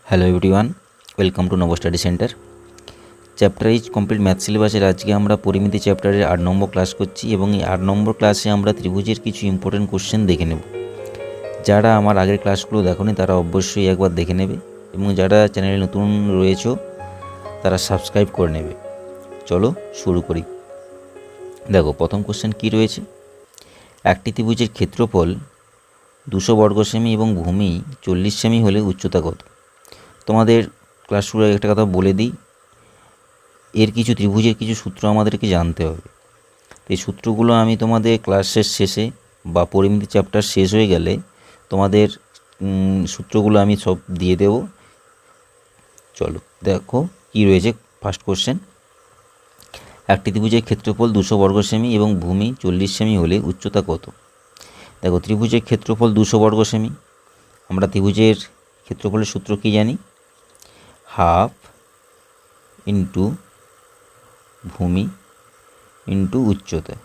Hello everyone, welcome to নব study centre. Chapter is complete math সিলেবাসের আজকে আমরা পরিমিতি চ্যাপ্টারের 8 নম্বর ক্লাস করছি এবং এই 8 নম্বর ক্লাসে আমরা ত্রিভুজের কিছু ইম্পর্টেন্ট কোশ্চেন দেখে নেব। যারা আমার আগের ক্লাসগুলো দেখোনি তারা অবশ্যই একবার দেখে নেবে এবং যারা চ্যানেলে নতুন রয়েছে তারা সাবস্ক্রাইব করে নেবে। চলো শুরু করি। দেখো প্রথম কোশ্চেন কি রয়েছে, একটি ত্রিভুজের ক্ষেত্রফল 200 বর্গ সেমি এবং ভূমি 40 সেমি হলে উচ্চতা কত? তোমাদের ক্লাস শুরু একটা কথা বলে দিই, এর কিছু ত্রিভুজের কিছু সূত্র আমাদেরকে জানতে হবে। এই সূত্রগুলো আমি তোমাদের ক্লাসের শেষে বা পরিমিতি চ্যাপ্টার শেষ হয়ে গেলে তোমাদের সূত্রগুলো আমি সব দিয়ে দেব। চলো দেখো কি রয়েছে। ফার্স্ট কোশ্চেন, একটি ত্রিভুজের ক্ষেত্রফল 200 বর্গ সেমি এবং ভূমি 40 সেমি হলে উচ্চতা কত? দেখো ত্রিভুজের ক্ষেত্রফল 200 বর্গ সেমি, আমরা ত্রিভুজের ক্ষেত্রফলের সূত্র কি জানি? হাফ ইন্টু ভূমি ইন্টু উচ্চতা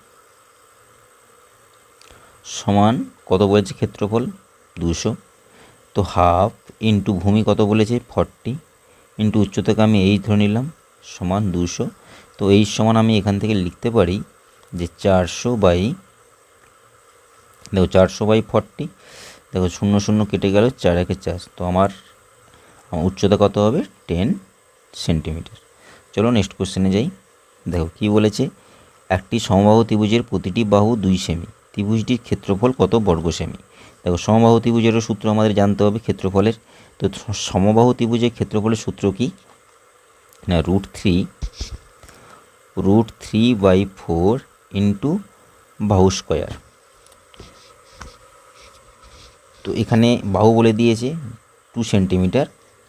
সমান কত বলেছে? ক্ষেত্রফল 200, তো হাফ ইন্টু ভূমি কত বলেছে? 40 ইন্টু উচ্চতাকে আমি এই ধরে নিলাম সমান 200। তো এই সমান আমি এখান থেকে লিখতে পারি যে 400/40। দেখো 0 0 কেটে গেল, 4 একে 4, তো আমার উচ্চতা কত হবে? 10 সেন্টিমিটার। চলো নেক্সট কোশ্চেনে যাই। দেখো কি বলেছে, একটি সমবাহু ত্রিভুজের প্রতিটি বাহু 2 সেমি, ত্রিভুজটির ক্ষেত্রফল কত বর্গ সেমি? দেখো সমবাহু ত্রিভুজেরও সূত্র আমাদের জানতে হবে ক্ষেত্রফলের। তো সমবাহু ত্রিভুজের ক্ষেত্রফলের সূত্র কি না? √3/4 ইন্টু বাহু স্কোয়ার। তো এখানে বাহু বলে দিয়েছে 2 সেন্টিমিটার,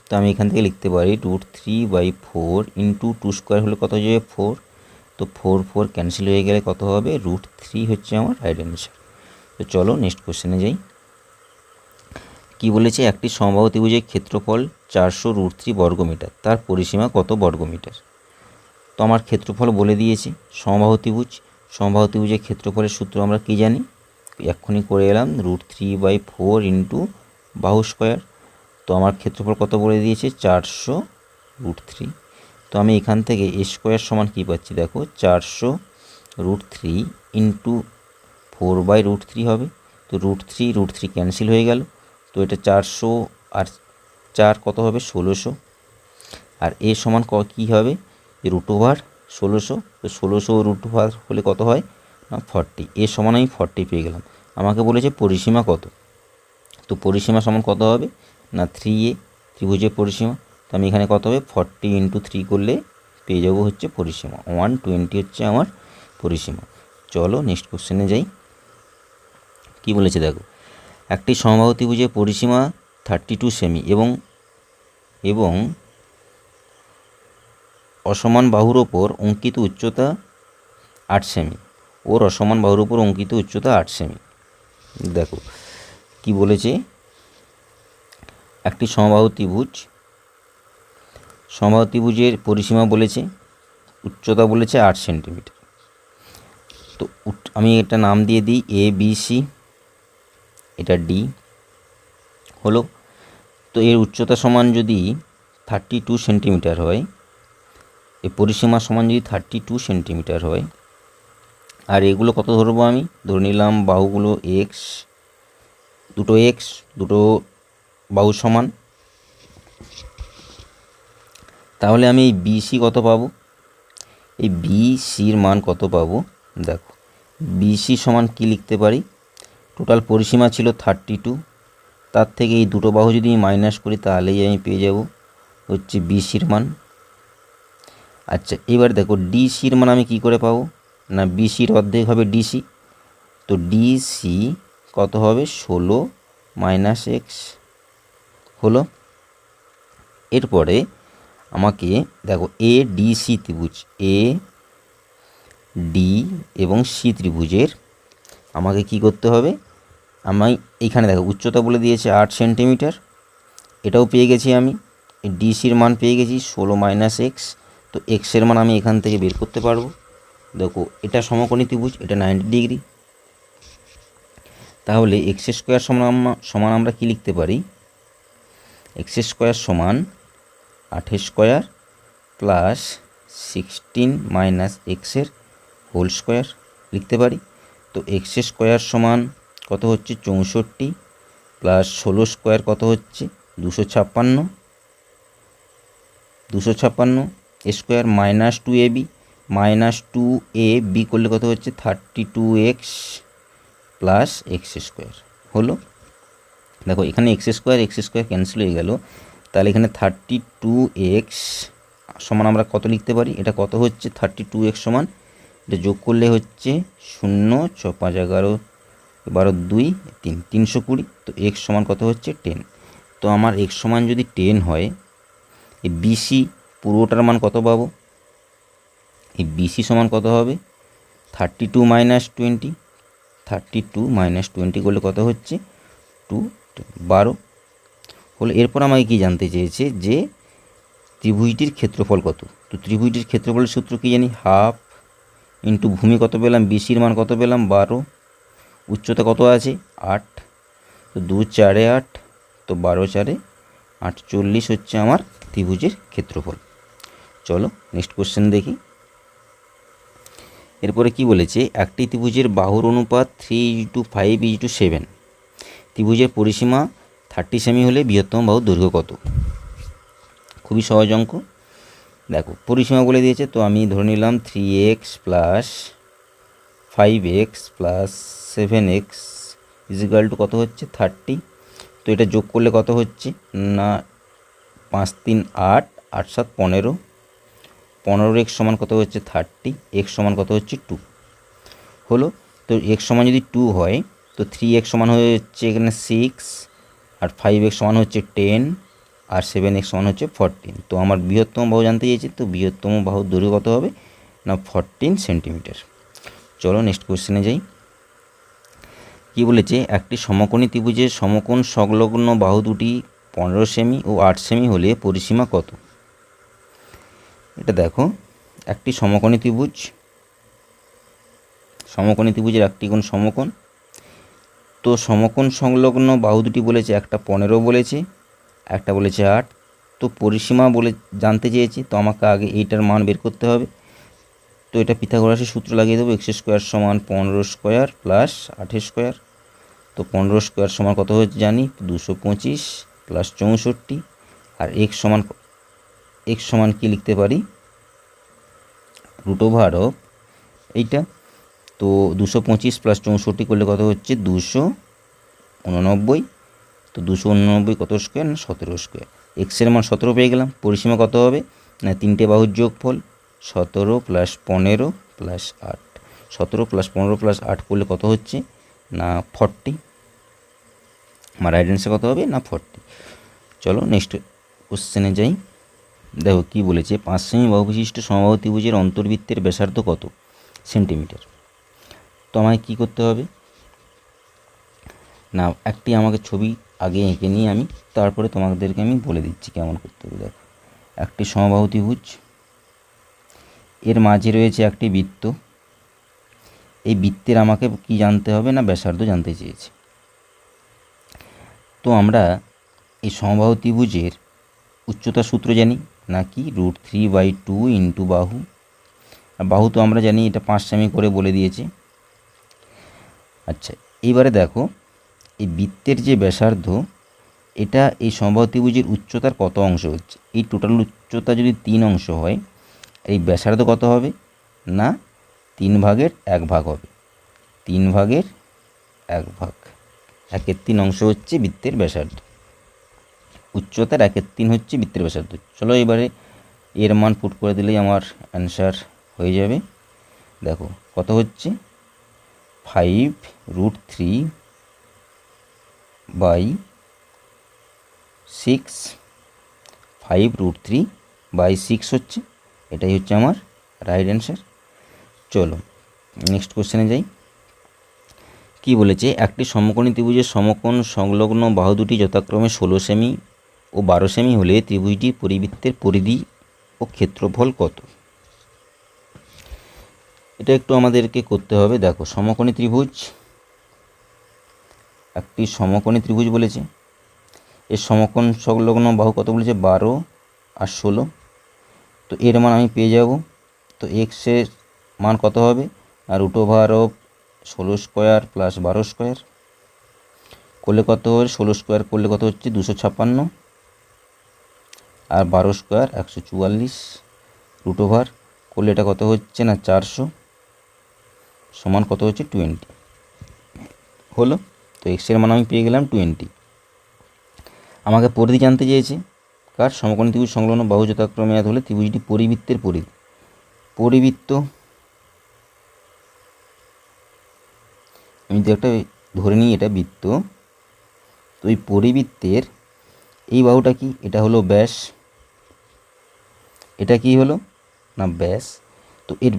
তো আমি এখান থেকে লিখতে পারি √3/4 ইন্টু 2 স্কোয়ার হলে কত হয়ে যাবে? 4। তো 4 ক্যান্সেল হয়ে গেলে কত হবে? √3 হচ্ছে আমার রাইট অ্যান্সার। তো চলো নেক্সট কোশ্চেনে যাই। কি বলেছে, একটি সমবাহু ত্রিভুজের ক্ষেত্রফল 400 √3 বর্গমিটার, তার পরিসীমা কত বর্গমিটার? তো আমার ক্ষেত্রফল বলে দিয়েছে সমবাহু ত্রিভুজের ক্ষেত্রফলের সূত্র আমরা কি জানি? এক্ষুনি করে এলাম √3/4 ইন্টু বাহু স্কোয়ার। তো আমার ক্ষেত্রফল কত বলে দিয়েছে? 400 √3। তো আমি এখান থেকে এ স্কোয়ার সমান কী পাচ্ছি? দেখো 400 √3 ইন্টু 4/√3 হবে। তো √3 ক্যান্সেল হয়ে গেল, তো এটা 400 আর 4 কত হবে? 1600। আর এ সমান কী হবে? √1600। তো 1600 হলে কত হয় না 40। এ সমান আমি 40 পেয়ে গেলাম। আমাকে বলেছে পরিসীমা কত, তো পরিসীমা সমান কত হবে না 3a, ত্রিভুজের পরিসীমা। তো আমি এখানে কত হবে? 40 ইন্টু 3 করলে পেয়ে যাবো হচ্ছে পরিসীমা 120 হচ্ছে আমার পরিসীমা। চলো নেক্সট কোশ্চেনে যাই। কি বলেছে দেখো, একটি সমবাহু ত্রিভুজের পরিসীমা 32 সেমি এবং অসমান বাহুর ওপর অঙ্কিত উচ্চতা 8 সেমি, ওর অসমান বাহুর ওপর অঙ্কিত উচ্চতা 8 সেমি। দেখো কি বলেছে, একটি সমবাহু ত্রিভুজের পরিসীমা বলেছে, উচ্চতা বলেছে 8 সেন্টিমিটার। তো আমি এটা নাম দিয়ে দিই ABC, এটা D হলো। তো এর উচ্চতা সমান যদি 32 সেন্টিমিটার হয়, এর পরিসীমা সমান যদি 32 সেন্টিমিটার হয়, আর এগুলো কত ধরবো? আমি ধরে নিলাম বাহুগুলো দুটো বাহু সমান। তাহলে আমি এই বিসি কত পাবো? এই বিসির মান কত পাবো? দেখো বিসি সমান কি লিখতে পারি? টোটাল পরিসীমা ছিল 32, তার থেকে এই দুটো বাহু যদি মাইনাস করি তাহলেই আমি পেয়ে যাব হচ্ছে বিসির মান। আচ্ছা এবার দেখো ডিসির মান আমি কি করে পাবো না বিসির অর্ধেক হবে ডিসি, তো ডিসি কত হবে? 16 - x হলো। এরপরে আমাকে দেখো ADC ত্রিভুজ, AD এবং সি ত্রিভুজের আমাকে কি করতে হবে? আমি এইখানে দেখো উচ্চতা বলে দিয়েছে 8 সেন্টিমিটার, এটাও পেয়ে গেছি আমি। ডিসির মান পেয়ে গেছি 16 - x, তো এক্সের মান আমি এখান থেকে বের করতে পারবো। দেখো এটা সমকোণী ত্রিভুজ, এটা 90 ডিগ্রি, তাহলে x² সমান আমরা কি লিখতে পারি? এক্স স্কোয়ার সমান 8 স্কোয়ার প্লাস 16 মাইনাস এক্সের হোল স্কোয়ার লিখতে পারি। তো এক্স স্কোয়ার সমান কত হচ্ছে 64 প্লাস 16 স্কোয়ার কত হচ্ছে 256 square minus 2ab minus 2ab করলে কত হচ্ছে 32x প্লাস এক্স স্কোয়ার হলো। দেখো এখানে এক্স স্কোয়ার ক্যান্সেল হয়ে গেল, তাহলে এখানে 32x সমান আমরা কত লিখতে পারি, এটা কত হচ্ছে 32x সমান, এটা যোগ করলে হচ্ছে 0 6 5 11 12 2 3 320। তো x সমান কত হচ্ছে 10। তো আমার x সমান যদি 10 হয়, এই বিসি পুরোটার মান কত পাবো, এই বিসি সমান কত হবে 32 মাইনাস 20, 32 মাইনাস 20 করলে কত হচ্ছে 2 12 হলো। এরপর আমাকে কি জানতে চেয়েছে যে ত্রিভুজটির ক্ষেত্রফল কত। তো ত্রিভুজটির ক্ষেত্রফলের সূত্র কি জানি, হাফ ইন্টু ভূমি কত পেলাম, বিসির মান কত পেলাম 12, উচ্চতা কত আছে 8, তো 2 4 8, তো 12 4 48 হচ্ছে আমার ত্রিভুজের ক্ষেত্রফল। চলো নেক্সট কোশ্চেন দেখি। এরপরে কি বলেছে, একটি ত্রিভুজের বাহুর অনুপাত 3:5:7, ত্রিভুজের পরিসীমা 30 সেমি হলে বৃহত্তম বাহুর দৈর্ঘ্য কত। খুবই সহজ অঙ্ক। দেখো পরিসীমা বলে দিয়েছে, তো আমি ধরে নিলাম 3x plus 5x plus 7x is equal two কত হচ্ছে 30। তো এটা যোগ করলে কত হচ্ছে না 5 3 8, 8 7 15, 15x সমান কত হচ্ছে 30, x সমান কত হচ্ছে 2 হলো। তো x সমান যদি 2 হয়, তো 3x সমান হচ্ছে এখানে 6, আর 5x সমান হচ্ছে 10, আর 7x সমান হচ্ছে 14। তো আমার বৃহত্তম বাহু জানতে চেয়েছি, তো বৃহত্তম বাহুর দৈর্ঘ্য কত হবে না 14 সেন্টিমিটার। চলো নেক্সট কোশ্চেনে যাই। কি বলেছে, একটি সমকোণী ত্রিভুজের সমকোণ সংলগ্ন বাহু দুটি 15 সেমি ও 8 সেমি হলে পরিসীমা কত। এটা দেখো একটি সমকোণী ত্রিভুজের একটি কোণ সমকোণ, তো সমকোণ সংলগ্ন বাহু দুটি বলেছে, একটা 15 বলেছে, একটা বলেছে 8। তো পরিসীমা বলে জানতে চেয়েছি, তো আমাকে আগে এইটার মান বের করতে হবে। তো এটা পিথাগোরাসের সূত্র লাগিয়ে দেবো, এক্স স্কোয়ার সমান 15 স্কোয়ার প্লাস 8 স্কোয়ার। তো 15 স্কোয়ার সমান কত হচ্ছে জানি 225 প্লাস 64, আর এক্স সমান কি লিখতে পারি √, এইটা। তো 225 প্লাস 64 করলে কত হচ্ছে 289। তো 289 কত স্কোয়ার না 17 স্কোয়ার। এক্সের মান 17 পেয়ে গেলাম। পরিসীমা কত হবে না 3টে বাহুর যোগফল 17 প্লাস 15 প্লাস 8, 17 প্লাস 15 প্লাস 8 করলে কত হচ্ছে না 40। আমার রাইট অ্যান্সার কত হবে না 40। চলো নেক্সট কোশ্চেনে যাই। দেখো কি বলেছে, 5 সেমি বাহু বিশিষ্ট সমবাহু ত্রিভুজের অন্তর্বৃত্তের ব্যাসার্ধ কত সেন্টিমিটার। তো আমায় কী করতে হবে না, একটি আমাকে ছবি আগে এঁকে নিয়ে আমি তারপরে তোমাদেরকে আমি বলে দিচ্ছি কেমন করতে হবে। দেখো একটি সমবাহু ত্রিভুজ, এর মাঝে রয়েছে একটি বৃত্ত, এই বৃত্তের আমাকে কি জানতে হবে না ব্যাসার্ধ জানতে চেয়েছে। তো আমরা এই সমবাহু ত্রিভুজের উচ্চতা সূত্র জানি নাকি √3/2 ইন্টু বাহু, আর বাহু তো আমরা জানি এটা 5 সেমি করে বলে দিয়েছে। আচ্ছা এইবারে দেখো এই বৃত্তের যে ব্যাসার্ধ, এটা এই সমবাহু ত্রিভুজের উচ্চতার কত অংশ হচ্ছে। এই টোটাল উচ্চতা যদি 3 অংশ হয়, এই ব্যাসার্ধ কত হবে না 3/1 হবে, 3/1, 1/3 অংশ হচ্ছে বৃত্তের ব্যাসার্ধ। উচ্চতার 1/3 হচ্ছে বৃত্তের ব্যাসার্ধ। চলো এবারে এর মান পুট করে দিলেই আমার অ্যান্সার হয়ে যাবে। দেখো কত হচ্ছে 5√3/6, 5√3/6 হচ্ছে, এটাই হচ্ছে আমার রাইট অ্যান্সার। চলো নেক্সট কোশ্চেনে যাই। কি বলেছে, একটি সমকোণী ত্রিভুজের সমকোণ সংলগ্ন বাহু দুটি যথাক্রমে 16 সেমি ও 12 সেমি হলে ত্রিভুজটির পরিবৃত্তের পরিধি ও ক্ষেত্রফল কত। এটা একটু আমাদেরকে করতে হবে। দেখো একটি সমকোণী ত্রিভুজ বলেছে, এর সমকোণ সংলগ্ন বাহু কত বলেছে 12 আর 16। তো এর মান আমি পেয়ে যাব। তো এক্সের মান কত হবে, আর √16² প্লাস 12² করলে কত হবে, 16² করলে কত হচ্ছে 256, আর 12² 144, √ওভার করলে এটা কত হচ্ছে না 400 সমান কত হচ্ছে 20 হলো। তো এক্সের মান আমি পেয়ে গেলাম 20। আমাকে পরিধি জানতে চেয়েছে কার, সমকোণী ত্রিভুজ সংলগ্ন বাহু যথাক্রমে এত হলে ত্রিভুজটি পরিবৃত্তের পরিধি। পরিবৃত্ত আমি যদি একটা ধরে নিই এটা বৃত্ত, তো এই পরিবৃত্তের এই বাহুটা কি, এটা হলো ব্যাস, এটা কি হলো না ব্যাস। তো এর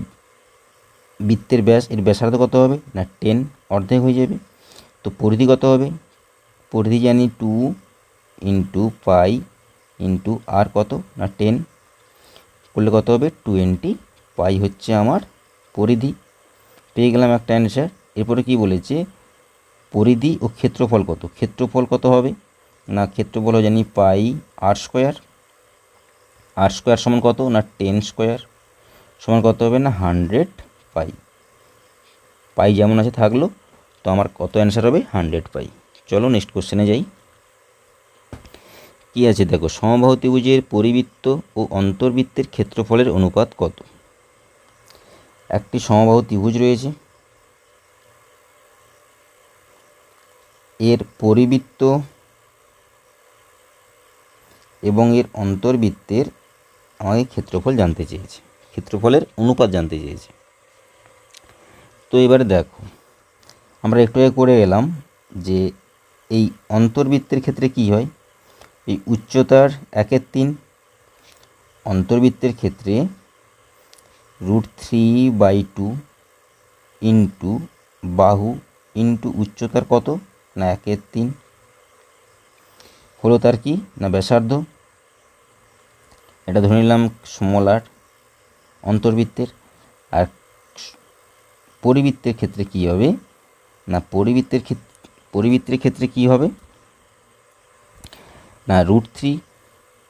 বৃত্তের ব্যাস, এর ব্যাসার্ধ কত হবে না 10, অর্ধেক হয়ে যাবে। তো পরিধি কত হবে, পরিধি জানি 2 ইন্টু পাই ইন্টু আর কত না 10 করলে কত হবে 20 পাই হচ্ছে আমার পরিধি। পেয়ে গেলাম একটা অ্যান্সার। এরপরে কি বলেছে, পরিধি ও ক্ষেত্রফল কত, ক্ষেত্রফল কত হবে না, ক্ষেত্রফল জানি পাই r², r² সমান কত না 10² সমান কত হবে না 100 পাই। পাই যেমন আছে থাকলো, তো আমার কত অ্যান্সার হবে 100 পাই। চলো নেক্সট কোশ্চেনে যাই। কি আছে দেখো, সমবাহু ত্রিভুজের পরিবৃত্ত ও অন্তর্বৃত্তের ক্ষেত্রফলের অনুপাত কত। একটি সমবাহু ত্রিভুজ রয়েছে, এর পরিবৃত্ত এবং এর অন্তর্বৃত্তের আমাকে ক্ষেত্রফল জানতে চেয়েছে, ক্ষেত্রফলের অনুপাত জানতে চেয়েছে। তো এবারে দেখো আমরা একটু আগে করে এলাম যে এই অন্তর্বৃত্তের ক্ষেত্রে কি হয়, এই উচ্চতার 1/3, অন্তর্বৃত্তের ক্ষেত্রে √3/2 ইন্টু বাহু ইন্টু উচ্চতার কত না 1/3 হলো তার কি না ব্যাসার্ধ। এটা ধরে নিলাম r অন্তর্বৃত্তের। আর পরিবৃত্তের ক্ষেত্রে কি হবে না, পরিবৃত্তের ক্ষেত্রে কি হবে না √3,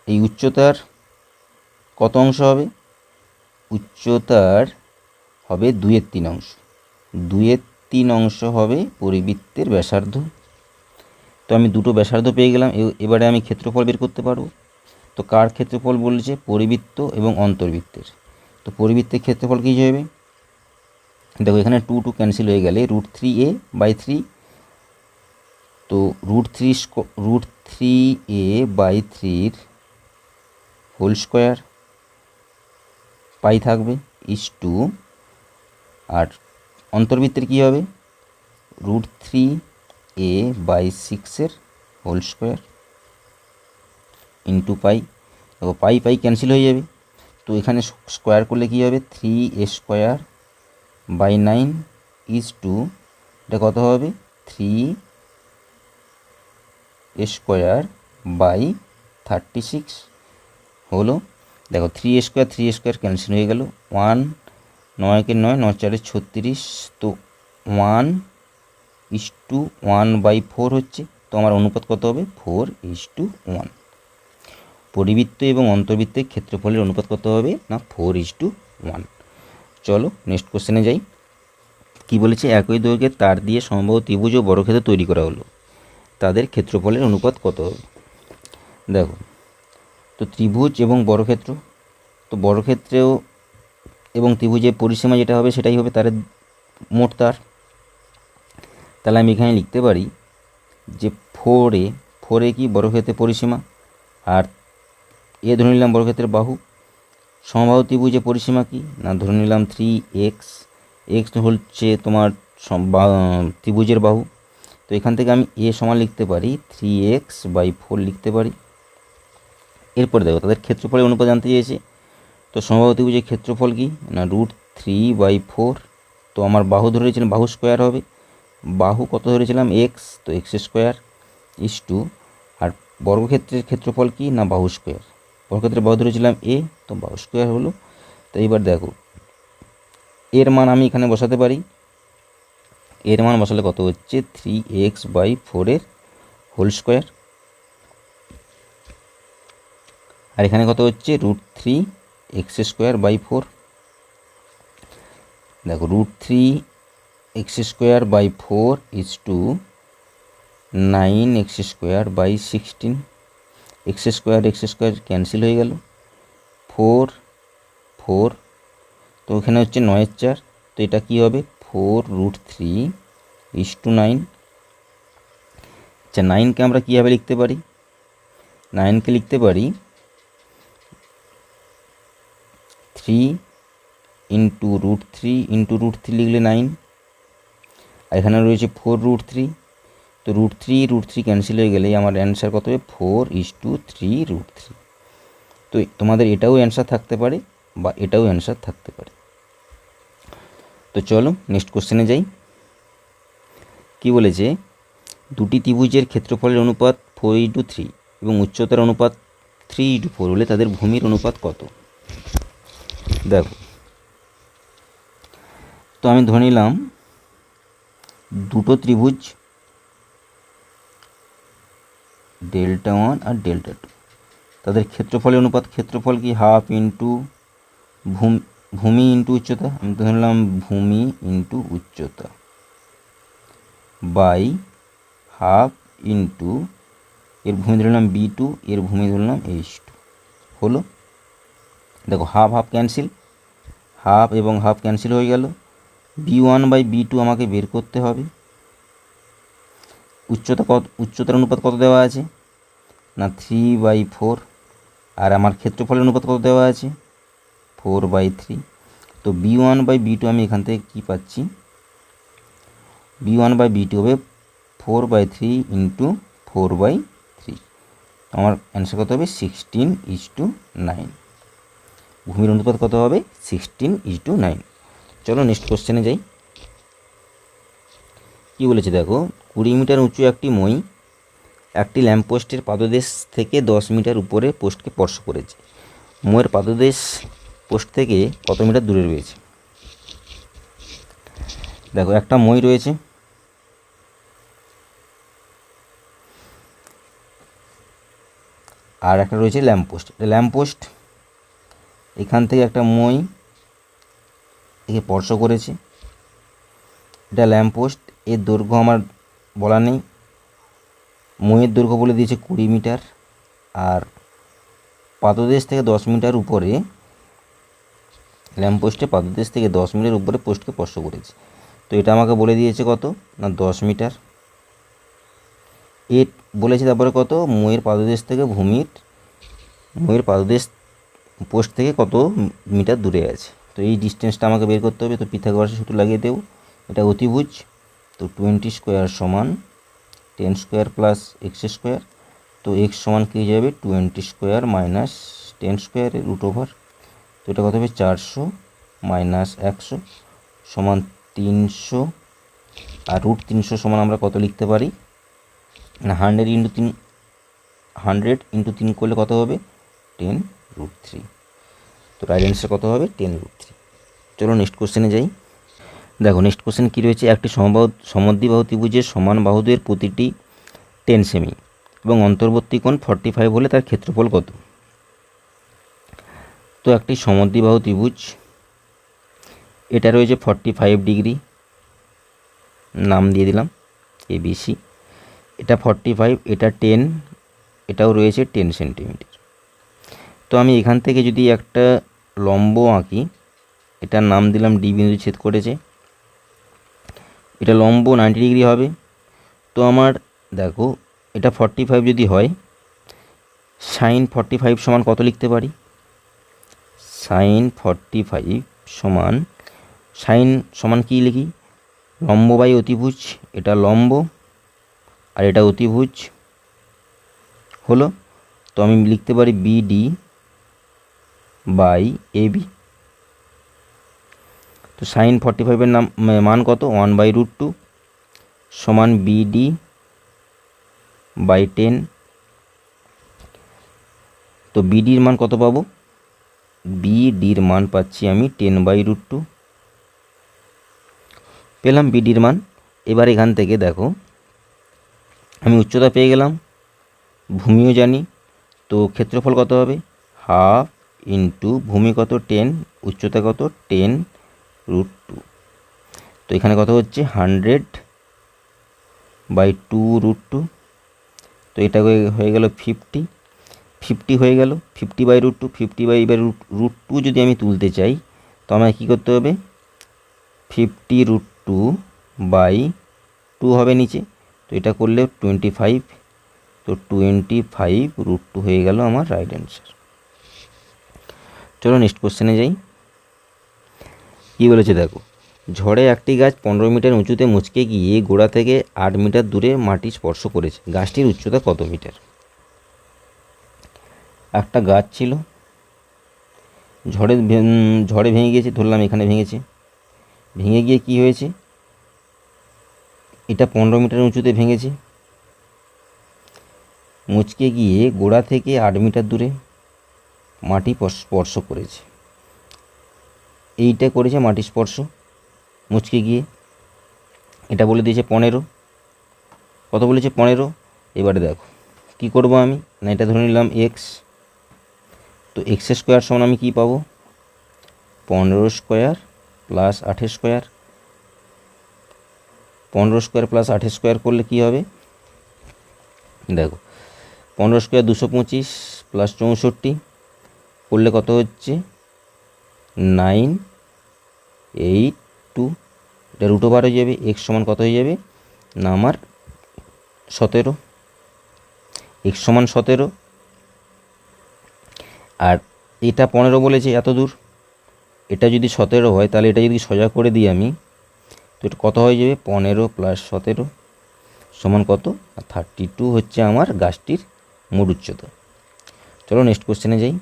এই উচ্চতার কত অংশ হবে, উচ্চতার হবে 2/3 অংশ, 2/3 অংশ হবে পরিবৃত্তের ব্যাসার্ধ। তো আমি দুটো ব্যাসার্ধ পেয়ে গেলাম। এবারে আমি ক্ষেত্রফল বের করতে পারবো। তো কার ক্ষেত্রফল বলেছে, পরিবৃত্ত এবং অন্তর্বৃত্তের। তো পরিবৃত্তের ক্ষেত্রফল কী হবে, দেখো এখানে 2 2 ক্যান্সেল হয়ে গেলে √3a/3, তো √3a/3 হোল স্কোয়ার পাই থাকবে ইস টু, আর অন্তর্বৃত্তের কী হবে √3a/6 হোল স্কোয়ার ইন্টু পাই। দেখো পাই পাই ক্যান্সেল হয়ে যাবে, তো এখানে স্কোয়ার করলে কী হবে 3a²/9 ইস টু, এটা কত হবে 3a²/36 হলো। দেখো 3a² ক্যান্সেল হয়ে গেল, 1 9 × 9 9 4 36, তো 1:1/4 হচ্ছে। তো আমার অনুপাত কত হবে 4:1। পরিবৃত্ত এবং অন্তর্বৃত্তের ক্ষেত্রফলের অনুপাত কত হবে না 4:1। চলো নেক্সট কোশ্চেনে যাই। কি বলেছে, একই দৈর্ঘ্যের তার দিয়ে সমবাহু ত্রিভুজ ও বর্গক্ষেত্র তৈরি করা হলো, তাদের ক্ষেত্রফলের অনুপাত কত হবে। দেখো তো ত্রিভুজ এবং বর্গক্ষেত্র, তো বর্গক্ষেত্রেও এবং ত্রিভুজের পরিসীমা যেটা হবে সেটাই হবে তার মোট তার। তাহলে আমি এখানে লিখতে পারি যে 4a কি বর্গক্ষেত্রের পরিসীমা, আর এ ধরে নিলাম বর্গক্ষেত্রের বাহু। সমবাহু ত্রিভুজের পরিসীমা কি না ধরে নিলাম 3x, x হচ্ছে তোমার ত্রিভুজের বাহু। তো এখান থেকে আমি এ সমান লিখতে পারি 3x/4 লিখতে পারি। এরপরে দেখো তাদের ক্ষেত্রফলের অনুপাত জানতে চেয়েছে। তো সমবাহু ত্রিভুজের ক্ষেত্রফল কি না √3/4, তো আমার বাহু ধরেছিলাম বাহু স্কোয়ার হবে, বাহু কত ধরেছিলাম x, তো x² ইস টু, আর বর্গক্ষেত্রের ক্ষেত্রফল কি না বাহু স্কোয়ার, বর্গক্ষেত্রের বাহু ধরেছিলাম a, তো বাহু স্কোয়ার হলো। তো এইবার দেখো এর মান আমি এখানে বসাতে পারি, এর মান বসালে কত হচ্ছে 3x/4 হোল স্কোয়ার আর এখানে কত হচ্ছে √3 x²/4। দেখো √3 x²/4 = 9 x²/16। x² ক্যান্সেল হয়ে গেল, 4 4, তো এখানে হচ্ছে 9×4, তো এটা কি হবে 4√3 = 9। আচ্ছা 9কে আমরা কীভাবে লিখতে পারি? 9কে লিখতে পারি 3 × √3 লিখলে 9, আর এখানে রয়েছে 4√3, তো √3 ক্যান্সেল হয়ে গেলে আমার অ্যান্সার কত হবে 4:3√3। তো তোমাদের এটাও অ্যান্সার থাকতে পারে বা এটাও অ্যান্সার থাকতে পারে। তো চলো নেক্সট কোশ্চেনে যাই। কি বলেছে, দুটি ত্রিভুজের ক্ষেত্রফলের অনুপাত 4:3 এবং উচ্চতার অনুপাত 3:4 হলে তাদের ভূমির অনুপাত কত? দেখো, তো আমি ধরে নিলাম দুটো ত্রিভুজ Δ1 আর Δ2, তাদের ক্ষেত্রফলের অনুপাত, ক্ষেত্রফল কি হাফ ইন্টু ভূমি ইন্টু উচ্চতা, আমি ধরে নিলাম ভূমি ইন্টু উচ্চতা বাই হাফ ইন্টু এর ভূমি ধরলাম B2, এর ভূমি ধরলাম H2 হলো। দেখো হাফ হাফ ক্যান্সেল, হাফ এবং হাফ ক্যান্সেল হয়ে গেল। B1/B2 আমাকে বের করতে হবে। উচ্চতার অনুপাত কত দেওয়া আছে না 3/4, আর আমার ক্ষেত্রফলের অনুপাত কত দেওয়া আছে 4/3। তো B1/B2 আমি এখান থেকে কি পাচ্ছি, B1/B2 হবে 4/3 × 4/3। আমার অ্যান্সার কত হবে 16:9। ভূমির অনুপাত কত হবে 16:9। চলো নেক্সট কোশ্চেনে যাই। কি বলেছে দেখো, 20 মিটার উঁচু একটি মই একটি ল্যাম্পপোস্টের পাদদেশ থেকে 10 মিটার উপরে পোস্টকে স্পর্শ করেছে। মইয়ের পাদদেশ পোস্ট থেকে কত মিটার দূরে রয়েছে? দেখো একটা মই রয়েছে, আর একটা রয়েছে ল্যাম্পপোস্ট। ল্যাম্পপোস্ট এখান থেকে একটা মই একে স্পর্শ করেছে, এটা ল্যাম্পপোস্ট। এর দৈর্ঘ্য আমার বলা নেই, মইয়ের দৈর্ঘ্য বলে দিয়েছে 20 মিটার, আর পাদদেশ থেকে 10 মিটার উপরে, ল্যাম্পপোস্টে পাদদেশ থেকে 10 মিটার উপরে পোস্টকে স্পর্শ করেছে। তো এটা আমাকে বলে দিয়েছে কত না 10 মিটার। এ বলেছে তারপরে কত, মইয়ের পাদদেশ থেকে মইয়ের পাদদেশ পোস্ট থেকে কত মিটার দূরে আছে। তো এই ডিস্টেন্সটা আমাকে বের করতে হবে। তো পিথাগোরাসের সূত্র লাগিয়ে দেবো। এটা অতিভুজ, তো 20² = 10² + x²। তো x সমান কী হয়ে যাবে 20² - 10² এর √ওভার। তো এটা কত হবে 400 - 100 সমান 300, আর √300 সমান আমরা কত লিখতে পারি না 100 × 3 করলে কত হবে 10√3। তো রাইট অ্যান্সার কত হবে 10√3। চলো নেক্সট কোশ্চেনে যাই। দেখো নেক্সট কোশ্চেন কী রয়েছে, একটি সমদ্বিবাহু ত্রিভুজের সমান বাহুদের প্রতিটি 10 সেমি এবং অন্তর্বর্তী কোণ 45 হলে তার ক্ষেত্রফল কত? তো একটি সমদ্বিবাহু ত্রিভুজ, এটা রয়েছে 45 ডিগ্রি, নাম দিয়ে দিলাম ABC। এটা 45, এটা 10, এটাও রয়েছে 10 সেন্টিমিটার। তো আমি এখান থেকে যদি একটা লম্ব আঁকি, এটার নাম দিলাম D বিন্দু ছেদ করেছে, এটা লম্ব 90 ডিগ্রি হবে। তো আমার দেখো এটা 45 যদি হয়, sin 45 সমান কত লিখতে পারি? sin 45 সমান, sin সমান কী লিখি, লম্ব বাই অতিভুজ, এটা লম্ব আর এটা অতিভুজ হলো। তো আমি লিখতে পারি BD/AB। তো sin 45-এর মান কত 1/√2 সমান BD/10। তো BDর মান কত পাবো, BDর মান পাচ্ছি আমি 10/√2 পেলাম BDর মান। এবার এখান থেকে দেখো আমি উচ্চতা পেয়ে গেলাম, ভূমিও জানি, তো ক্ষেত্রফল কত হবে হাফ ইন্টু ভূমি কত 10, উচ্চতা কত 10√2। তো এখানে কত হচ্ছে 100/2√2। তো এটা হয়ে গেল 50 হয়ে গেল। 50/√2, 50/√2 যদি আমি তুলতে চাই তো আমাকে কী করতে হবে, 50√2/2 হবে নিচে। তো এটা করলে 25, তো 25√2 হয়ে গেল আমার রাইট অ্যান্সার। চলো নেক্সট কোশ্চেনে যাই। কী বলেছে দেখো, ঝড়ে একটি গাছ 15 মিটার উঁচুতে মুচকে গিয়ে গোড়া থেকে 8 মিটার দূরে মাটি স্পর্শ করেছে, গাছটির উচ্চতা কত মিটার? একটা গাছ ছিল, ঝড়ে ভেঙে গিয়েছে, ধরলাম এখানে ভেঙেছে, ভেঙে গিয়ে কি হয়েছে, এটা 15 মিটার উঁচুতে ভেঙেছে, মুচকে গিয়ে গোড়া থেকে 8 মিটার দূরে মাটি স্পর্শ করেছে। এইটা করেছে মাটি স্পর্শ মুচকে গিয়ে, এটা বলে দিয়েছে 15। কত বলেছে 15। এবারে দেখো কি করব আমি, না এটা ধরে নিলাম এক্স। তো এক্স স্কোয়ার সমান আমি কী পাবো, 15 square plus 8 square. 15 square plus 8 square করলে কী হবে, দেখো 15 স্কোয়ার 225 প্লাস 64 করলে কত হচ্ছে 982। এটা রুট ওভার হয়ে যাবে, এক্স সমান কত হয়ে যাবে না আমার 17, এক্স সমান 17। আর এটা 15 বলেছে এত দূর, এটা যদি 17 হয় তাহলে এটা যদি সোজা করে দিই আমি, তো এটা কত হয়ে যাবে 15 প্লাস 17 সমান কত 32 হচ্ছে আমার গাছটির মোট উচ্চতা। চলো নেক্সট কোশ্চেনে যাই।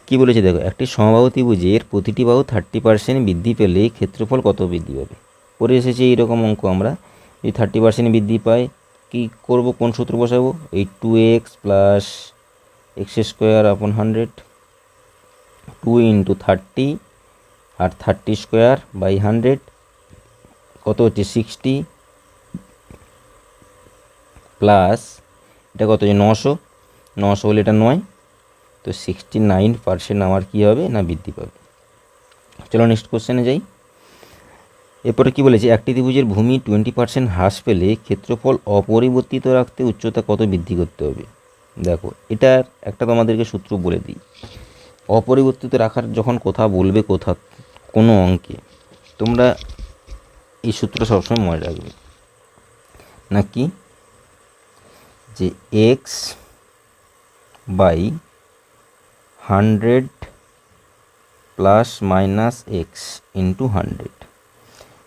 কি বলেছে দেখো, একটি সমবাহু ত্রিভুজের প্রতিটি বাহু 30% বৃদ্ধি পেলে ক্ষেত্রফল কত বৃদ্ধি পাবে? পরে এসেছে এইরকম অঙ্ক, আমরা যদি 30% বৃদ্ধি পাই কি করব, কোন সূত্র বসাবো, এই 2x প্লাস এক্স স্কোয়ার আপন 100, 2 × 30 আর 30 স্কোয়ার বাই 100 কত হচ্ছে 60 প্লাস এটা কত হচ্ছে 900 হলে এটা 9, তো 69% আমার কী হবে না বৃদ্ধি পাবে। চলো নেক্সট কোশ্চেনে যাই। এরপরে কি বলেছে, একটি ত্রিভুজের ভূমি 20% হ্রাস পেলে ক্ষেত্রফল অপরিবর্তিত রাখতে উচ্চতা কত বৃদ্ধি করতে হবে? দেখো এটার একটা তোমাদেরকে সূত্র বলে দিই। অপরিবর্তিত রাখার যখন কথা বলবে কোনো অঙ্কে, তোমরা এই সূত্র সবসময় মনে রাখবে নাকি, যে x by 100 plus minus x into 100।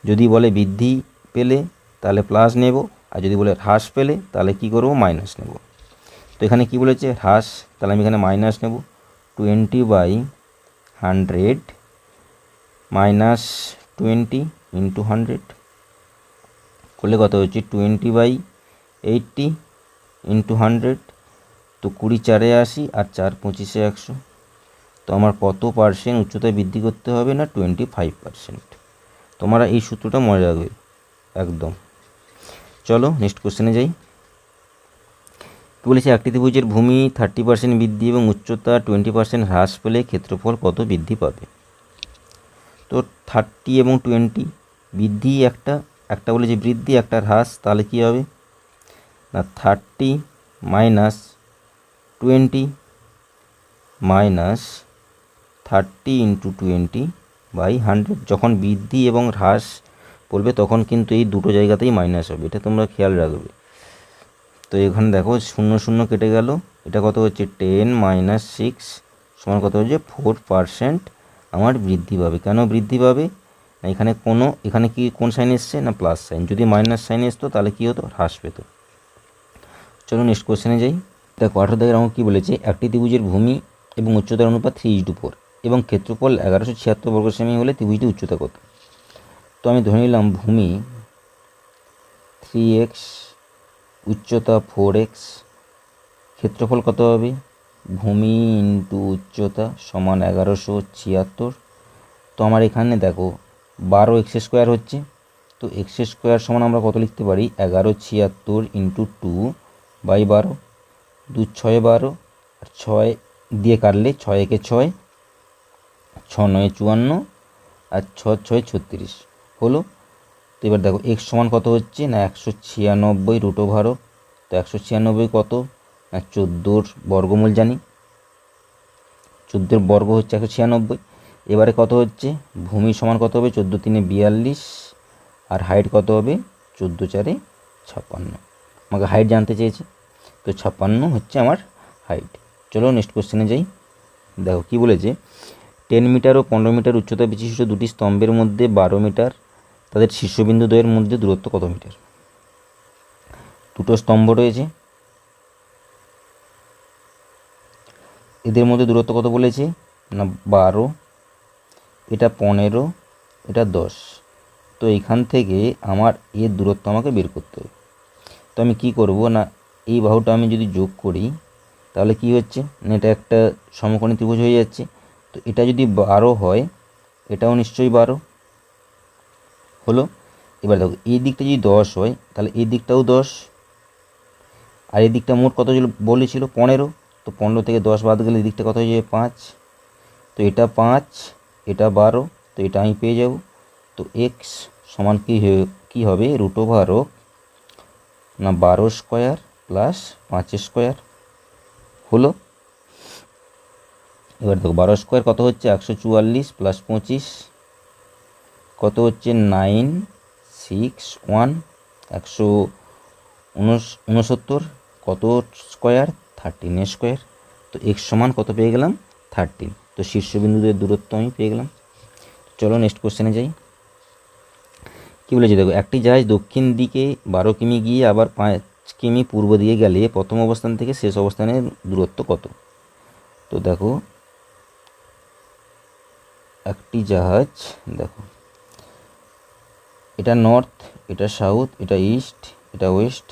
যদি বলে বৃদ্ধি পেলে তাহলে প্লাস নেব, আর যদি বলে হ্রাস পেলে তাহলে কি করব মাইনাস নেব। তো এখানে কি বলেছে হ্রাস, তাহলে আমি এখানে মাইনাস নেব, 20/100 মাইনাস 20 ইন্টু 100 করলে কত হচ্ছে 20/80 ইন্টু 100। তো 20 4 80 আর 4 25 100। তো আমার কত পার্সেন্ট উচ্চতা বৃদ্ধি করতে হবে না 25%। তোমরা এই সূত্রটা মনে রাখবে একদম। চলো নেক্সট কোশ্চেনে যাই। কি বলেছে, একটি ত্রিভুজের ভূমি 30% বৃদ্ধি এবং উচ্চতা 20% হ্রাস পেলে ক্ষেত্রফল কত বৃদ্ধি পাবে? তো 30 এবং 20 বৃদ্ধি একটা বলেছে বৃদ্ধি, একটা হ্রাস, তাহলে কি হবে না 30 মাইনাস 20 মাইনাস 30 ইন্টু 20/100। যখন বৃদ্ধি এবং হ্রাস বলবে তখন কিন্তু এই দুটো জায়গাতেই মাইনাস হবে, এটা তোমরা খেয়াল রাখবে। তো এখানে দেখো 0 0 কেটে গেল, এটা কত হচ্ছে 10 মাইনাস 6 সমান কত হচ্ছে 4% আমার বৃদ্ধি পাবে। কেন বৃদ্ধি পাবে না, এখানে কি কোন সাইন এসছে না প্লাস সাইন, যদি মাইনাস সাইন আসতো তাহলে কী হতো হ্রাস পেত। চলো নেক্সট কোশ্চেনে যাই। দেখো 18 দাগের অঙ্ক কী বলেছে, একটি ত্রিভুজের ভূমি এবং উচ্চতার অনুপাত 3:4 এবং ক্ষেত্রফল 1176 বর্গ সেমি হলে ত্রিভুজটির উচ্চতা কত? তো আমি ধরে নিলাম ভূমি 3x, উচ্চতা 4x, ক্ষেত্রফল কত হবে, ভূমি ইন্টু উচ্চতা সমান 1176। তো আমার এখানে দেখো 12x² হচ্ছে, তো x² সমান আমরা কত লিখতে পারি 1176 ইন্টু 2/12, 2 6 12 আর 6 দিয়ে কাটলে 6 একে 6, 6 9 54 আর 6 6 36 হলো। তো এবার দেখো এক্স সমান কত হচ্ছে না 196 রুট ওভার। তো 196 কত না 14 বর্গমূল জানি, 14 বর্গ হচ্ছে 196। এবারে কত হচ্ছে ভূমি সমান কত হবে 14 3 42 আর হাইট কত হবে 14 4 56। আমাকে হাইট জানতে চেয়েছে, তো 56 হচ্ছে আমার হাইট। চলো নেক্সট কোশ্চেনে যাই। দেখো কি বলেছে 10 মিটার ও 15 মিটার উচ্চতা বিশিষ্ট দুটি স্তম্ভের মধ্যে 12 মিটার তাদের শীর্ষবিন্দু দ্বয়ের মধ্যে দূরত্ব কত মিটার। দুটো স্তম্ভ রয়েছে, এদের মধ্যে দূরত্ব কত বলেছে না 12, এটা 15, এটা 10। তো এখান থেকে আমার এর দূরত্ব আমাকে বের করতে হবে। তো আমি কি করব না এই বাহুটা আমি যদি যোগ করি তাহলে কি হচ্ছে না এটা একটা সমকোণী ত্রিভুজ হয়ে যাচ্ছে। তো এটা যদি 12 হয় এটাও নিশ্চয়ই 12 হলো। এবার দেখো এই দিকটা যদি 10 হয় তাহলে এই দিকটাও 10, আর এই দিকটা মোট কত বলেছিল 15। তো 15 থেকে 10 বাদ গেলে এই দিকটা কত হয়ে যাবে 5। তো এটা 5, এটা 12, তো এটা আমি পেয়ে যাব। তো এক্স সমান কী হবে রুট ওভার না 12 স্কোয়ার প্লাস 5 স্কোয়ার হলো। এবার দেখো 12 স্কোয়ার কত হচ্ছে 144 প্লাস 25 কত হচ্ছে 961 169 কত স্কোয়ার 13 স্কোয়ার। তো এক্স সমান কত পেয়ে গেলাম 13। তো শীর্ষবিন্দুদের দূরত্ব আমি পেয়ে গেলাম। চলো নেক্সট কোশ্চেনে যাই। কী বলেছে দেখো একটি জাহাজ দক্ষিণ দিকে 12 কিমি গিয়ে আবার 5 কিমি পূর্ব দিকে গেলে প্রথম অবস্থান থেকে শেষ অবস্থানের দূরত্ব কত। তো দেখো একটি জাহাজ, দেখো এটা নর্থ, এটা সাউথ, এটা ইস্ট, এটা ওয়েস্ট।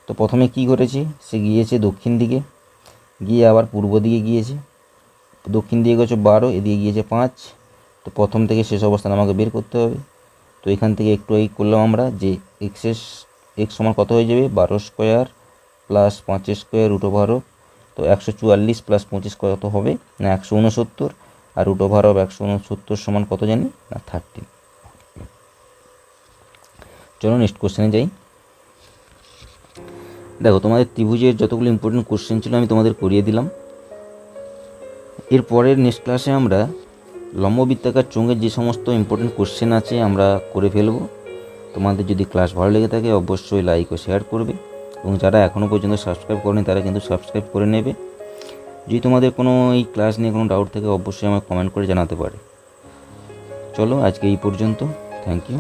তো প্রথমে কি করেছে সে গিয়েছে দক্ষিণ দিকে, গিয়ে আবার পূর্ব দিকে গিয়েছে। দক্ষিণ দিকে গেছে 12, এদিকে গিয়েছে 5। তো প্রথম থেকে শেষ অবস্থান আমাকে বের করতে হবে। তো এখান থেকে একটু এই করলাম আমরা যে এক্স সমান কত হয়ে যাবে 12 square plus 5 square root over. তো 144 প্লাস 25 কত হবে না 169, আর রুট ওভার অফ 169 সমান কত জানি না 13। চলো নেক্সট কোশ্চেনে যাই। দেখো তোমাদের ত্রিভুজের যতগুলো ইম্পর্টেন্ট কোশ্চেন ছিল আমি তোমাদের করিয়ে দিলাম। এরপরের নেক্সট ক্লাসে আমরা লম্ববৃত্তাকার চোঙের যে সমস্ত ইম্পর্টেন্ট কোশ্চেন আছে আমরা করে ফেলব। তোমাদের যদি ক্লাস ভালো লেগে থাকে অবশ্যই লাইক ও শেয়ার করবে, এবং যারা এখনও পর্যন্ত সাবস্ক্রাইব করেনি তারা কিন্তু সাবস্ক্রাইব করে নেবে। যদি তোমাদের কোনো এই ক্লাস নিয়ে কোনো ডাউট থাকে অবশ্যই আমাকে কমেন্ট করে জানাতে পারে। চলো আজকে এই পর্যন্ত, থ্যাংক ইউ।